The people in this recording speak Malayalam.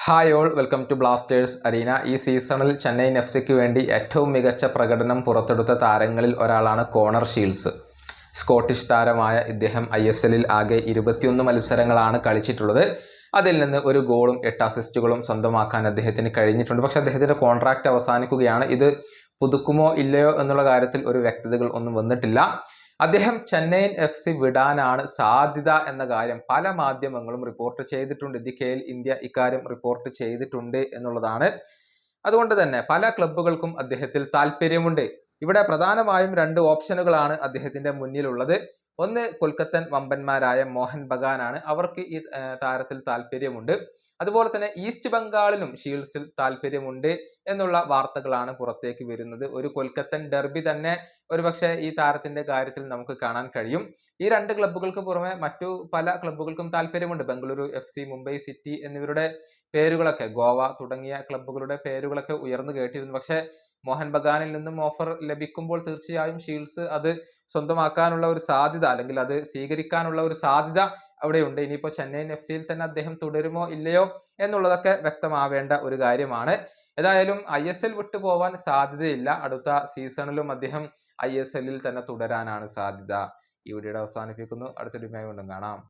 Hi all, welcome to Blasters Arena. ഈ സീസണിൽ ചെന്നൈയിൻ എഫ് സിക്ക് വേണ്ടി ഏറ്റവും മികച്ച പ്രകടനം പുറത്തെടുത്ത താരങ്ങളിൽ ഒരാളാണ് കോണർ ഷീൽഡ്സ്. സ്കോട്ടിഷ് താരമായ ഇദ്ദേഹം ISLൽ ആകെ 21 മത്സരങ്ങളാണ് കളിച്ചിട്ടുള്ളത്. അതിൽ നിന്ന് ഒരു ഗോളും 8 അസിസ്റ്റുകളും സ്വന്തമാക്കാൻ അദ്ദേഹത്തിന് കഴിഞ്ഞിട്ടുണ്ട്. പക്ഷേ അദ്ദേഹത്തിൻ്റെ കോൺട്രാക്റ്റ് അവസാനിക്കുകയാണ്. ഇത് പുതുക്കുമോ ഇല്ലയോ എന്നുള്ള കാര്യത്തിൽ ഒരു വ്യക്തതകൾ ഒന്നും വന്നിട്ടില്ല. അദ്ദേഹം ചെന്നൈയിൻ FC വിടാനാണ് സാധ്യത എന്ന കാര്യം പല മാധ്യമങ്ങളും റിപ്പോർട്ട് ചെയ്തിട്ടുണ്ട്. ദി കേൽ ഇന്ത്യ ഇക്കാര്യം റിപ്പോർട്ട് ചെയ്തിട്ടുണ്ട് എന്നുള്ളതാണ്. അതുകൊണ്ട് തന്നെ പല ക്ലബ്ബുകൾക്കും അദ്ദേഹത്തിൽ താല്പര്യമുണ്ട്. ഇവിടെ പ്രധാനമായും 2 ഓപ്ഷനുകളാണ് അദ്ദേഹത്തിന്റെ മുന്നിലുള്ളത്. ഒന്ന് കൊൽക്കത്തൻ വമ്പന്മാരായ മോഹൻ ബഗാനാണ്. അവർക്ക് ഈ താരത്തിൽ താല്പര്യമുണ്ട്. അതുപോലെ തന്നെ ഈസ്റ്റ് ബംഗാളിലും ഷീൽഡ്സിൽ താല്പര്യമുണ്ട് എന്നുള്ള വാർത്തകളാണ് പുറത്തേക്ക് വരുന്നത്. ഒരു കൊൽക്കത്തൻ ഡെർബി തന്നെ ഒരുപക്ഷെ ഈ താരത്തിന്റെ കാര്യത്തിൽ നമുക്ക് കാണാൻ കഴിയും. ഈ 2 ക്ലബ്ബുകൾക്ക് പുറമെ മറ്റു പല ക്ലബ്ബുകൾക്കും താല്പര്യമുണ്ട്. ബംഗളൂരു FC, മുംബൈ സിറ്റി എന്നിവരുടെ പേരുകളൊക്കെ, ഗോവ തുടങ്ങിയ ക്ലബ്ബുകളുടെ പേരുകളൊക്കെ ഉയർന്നു കേട്ടിരുന്നു. പക്ഷേ മോഹൻ ബഗാനിൽ നിന്നും ഓഫർ ലഭിക്കുമ്പോൾ തീർച്ചയായും ഷീൽഡ്സ് അത് സ്വന്തമാക്കാനുള്ള ഒരു സാധ്യത, അല്ലെങ്കിൽ അത് സ്വീകരിക്കാനുള്ള ഒരു സാധ്യത അവിടെയുണ്ട്. ഇനിയിപ്പോൾ ചെന്നൈയിൻ FCയിൽ തന്നെ അദ്ദേഹം തുടരുമോ ഇല്ലയോ എന്നുള്ളതൊക്കെ വ്യക്തമാവേണ്ട ഒരു കാര്യമാണ്. ഏതായാലും ISL വിട്ടു പോവാൻ സാധ്യതയില്ല. അടുത്ത സീസണിലും അദ്ദേഹം ISLൽ തന്നെ തുടരാനാണ് സാധ്യത. ഈ വീഡിയോ അവസാനിപ്പിക്കുന്നു. അടുത്ത വീഡിയോയുമായി വീണ്ടും കാണാം.